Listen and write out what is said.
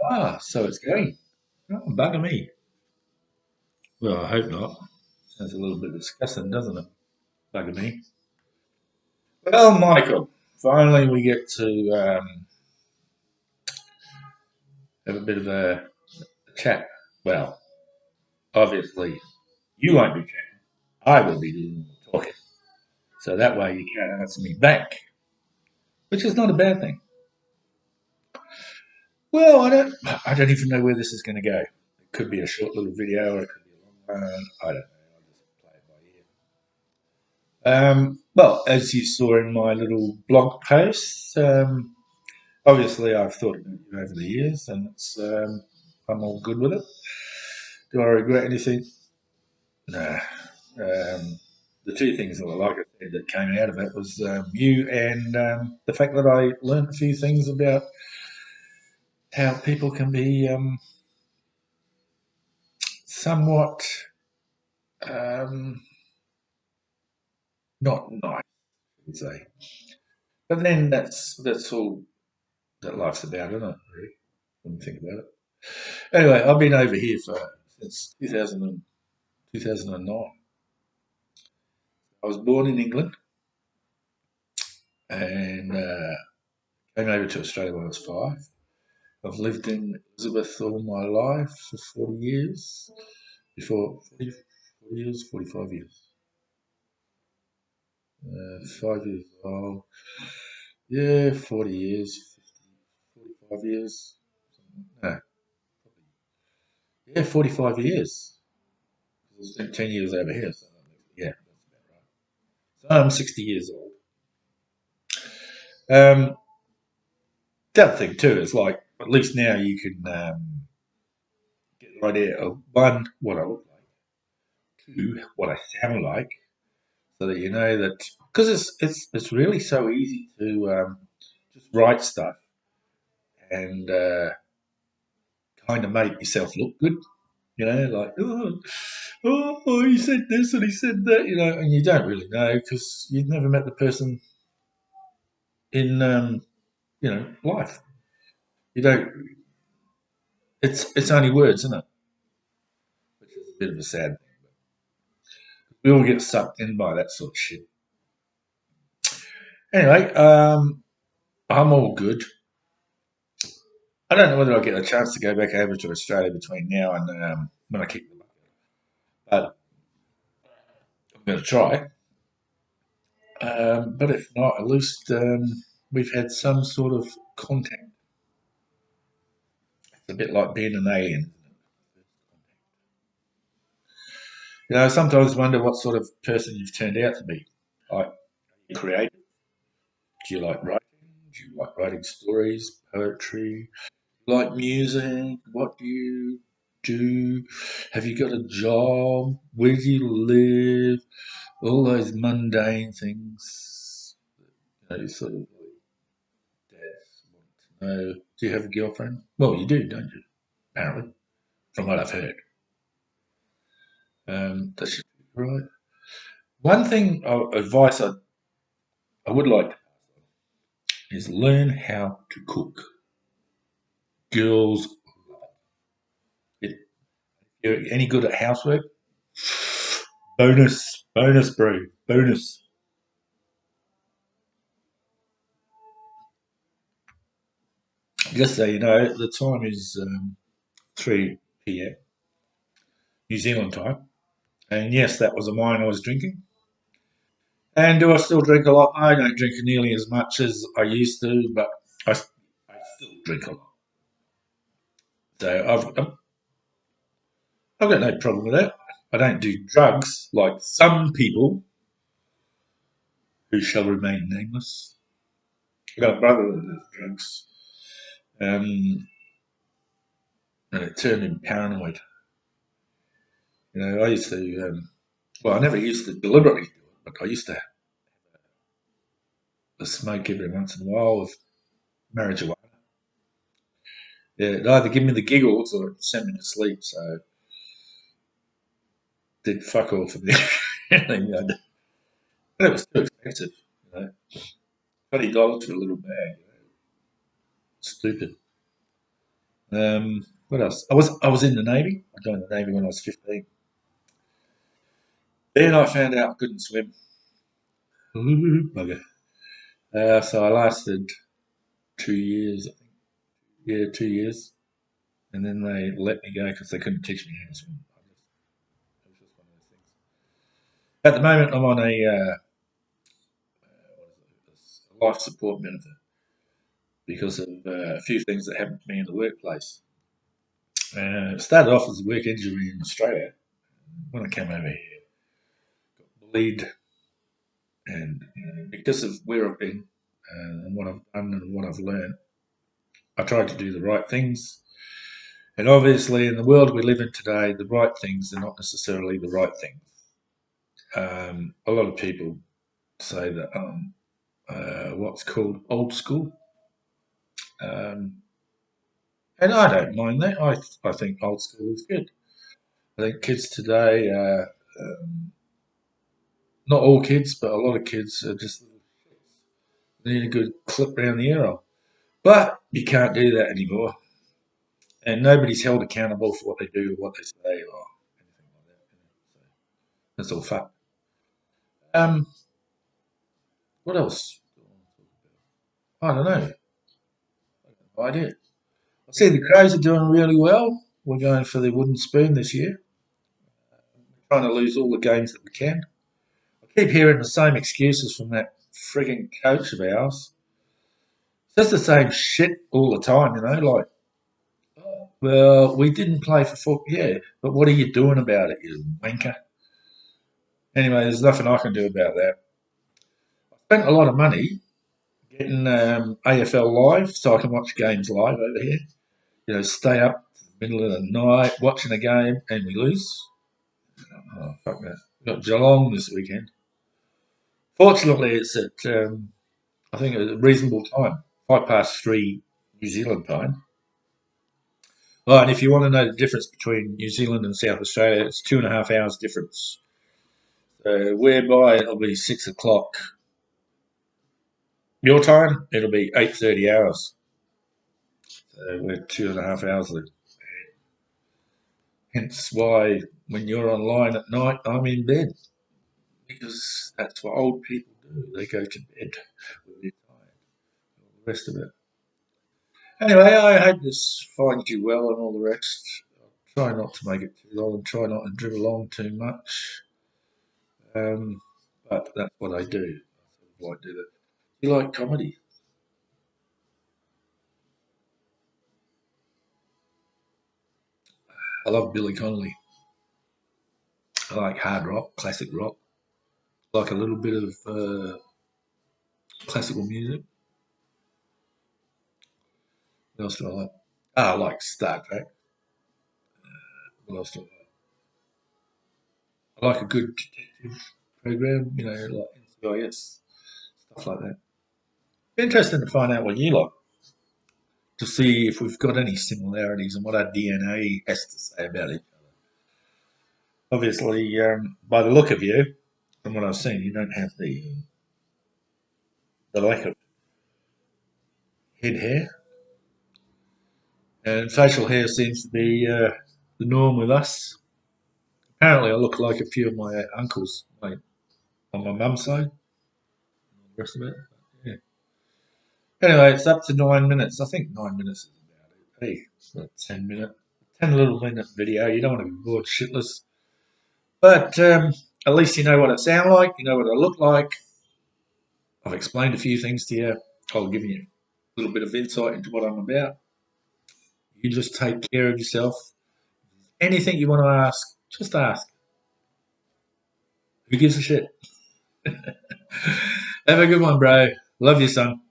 Ah, so it's going. Oh, bugger me. Well, I hope not. Sounds a little bit disgusting, doesn't it? Bugger me. Well, Michael, finally we get to have a bit of a chat. Well, obviously, you won't be chatting. I will be doing the talking. So that way you can't answer me back, which is not a bad thing. Well, I don't even know where this is going to go. It could be a short little video, or it could be a long one. I don't know. I'll just play it by ear. Well, as you saw in my little blog post, obviously I've thought about you over the years, and I'm all good with it. Do I regret anything? No. The two things that, like I said, that came out of it was you and the fact that I learned a few things about how people can be somewhat um, not nice, I would say. But then that's all that life's about, isn't it? Really, when you think about it. Anyway, I've been over here for since 2009. I was born in England and came over to Australia when I was 5. I've lived in Elizabeth all my life for 40 years. Before 40 years, 45 years. 5 years old. Yeah, 40 years, 50, 45 years. No, yeah, 45 years. I spent 10 years over here. So yeah, that's about right. So I'm 60 years old. The other thing, too, is like, at least now you can get the idea of one, what I look like, two, what I sound like, so that you know that because it's really so easy to just write stuff and kind of make yourself look good. You know, like he said this and he said that. You know, and you don't really know because you've never met the person in life. You don't. It's only words, isn't it? Which is a bit of a sad thing. We all get sucked in by that sort of shit. Anyway, I'm all good. I don't know whether I'll get a chance to go back over to Australia between now and when I kick the bucket, but I'm going to try. But if not, at least we've had some sort of contact. It's a bit like being an alien. You know, I sometimes wonder what sort of person you've turned out to be. Like, creative? Do you like writing? Do you like writing stories, poetry? Like music? What do you do? Have you got a job? Where do you live? All those mundane things. You know, you sort of like dads want to know. Do you have a girlfriend? Well, you do, don't you? Apparently, from what I've heard. That's right. One thing, advice I would like is learn how to cook. Girls, if you're any good at housework, bonus, bro, bonus. Just so you know, the time is 3 p.m. New Zealand time. And yes, that was a wine I was drinking. And do I still drink a lot? I don't drink nearly as much as I used to, but I still drink a lot. So I've got no problem with that. I don't do drugs like some people who shall remain nameless. I've got a brother that does drugs, and it turned him paranoid. You know, I used to, well, I never used to deliberately do it, but I used to smoke every once in a while with marijuana. Yeah, it'd either give me the giggles or it'd send me to sleep, so it did fuck all for me. And it was too expensive, you know. $20 for a little bag, you know. Stupid. What else? I was in the Navy. I joined the Navy when I was 15. Then I found out I couldn't swim. Bugger. So I lasted 2 years. Yeah, 2 years, and then they let me go because they couldn't teach me how to swim. It was just one of those things. At the moment, I'm on a life support benefit because of a few things that happened to me in the workplace. It started off as a work injury in Australia. When I came over here, got bullied, and because of where I've been and what I've done and what I've learned, I tried to do the right things. And obviously, in the world we live in today, the right things are not necessarily the right things. A lot of people say that what's called old school, um, and I don't mind that. I think old school is good. I think kids today, not all kids, but a lot of kids are just need a good clip round the arrow. But you can't do that anymore, and nobody's held accountable for what they do, or what they say, or anything like that. So that's all fact. Um, what else? I don't know. No idea. I see the Crows are doing really well. We're going for the wooden spoon this year. We're trying to lose all the games that we can. I keep hearing the same excuses from that frigging coach of ours. It's just the same shit all the time, like, well, we didn't play for football. Yeah, but what are you doing about it, you wanker? Anyway, there's nothing I can do about that. I spent a lot of money getting AFL live so I can watch games live over here. Stay up to the middle of the night watching a game and we lose. Oh, fuck that. We've got Geelong this weekend. Fortunately, it's at, I think, a reasonable time, 3 New Zealand time. Well, and if you want to know the difference between New Zealand and South Australia, it's 2.5 hours difference. So whereby it'll be 6 o'clock your time, it'll be 8:30 hours. So we're 2.5 hours there. Hence why when you're online at night, I'm in bed because that's what old people do. They go to bed when they're tired. All the rest of it. Anyway, I hope this finds you well and all the rest. Try not to make it too long and try not to dribble along too much. Um, but that's what I do. I sort of like do that. You like comedy? I love Billy Connolly. I like hard rock, classic rock. I like a little bit of classical music. What else do I like? I like Star Trek. What else do I like? I like a good detective program, like NCIS, stuff like that. Interesting to find out what you like, to see if we've got any similarities and what our DNA has to say about each other. Obviously, by the look of you, from what I've seen, you don't have the lack of head hair, and facial hair seems to be the norm with us. Apparently, I look like a few of my uncles, on my mum's side. The rest of it, yeah. Anyway, it's up to 9 minutes. I think 9 minutes is about it. Hey, it's a 10 little minute video. You don't want to be bored shitless, but at least you know what I sound like. You know what I look like. I've explained a few things to you. I'll give you a little bit of insight into what I'm about. You just take care of yourself. Anything you want to ask, just ask. Who gives a shit? Have a good one, bro. Love you, son.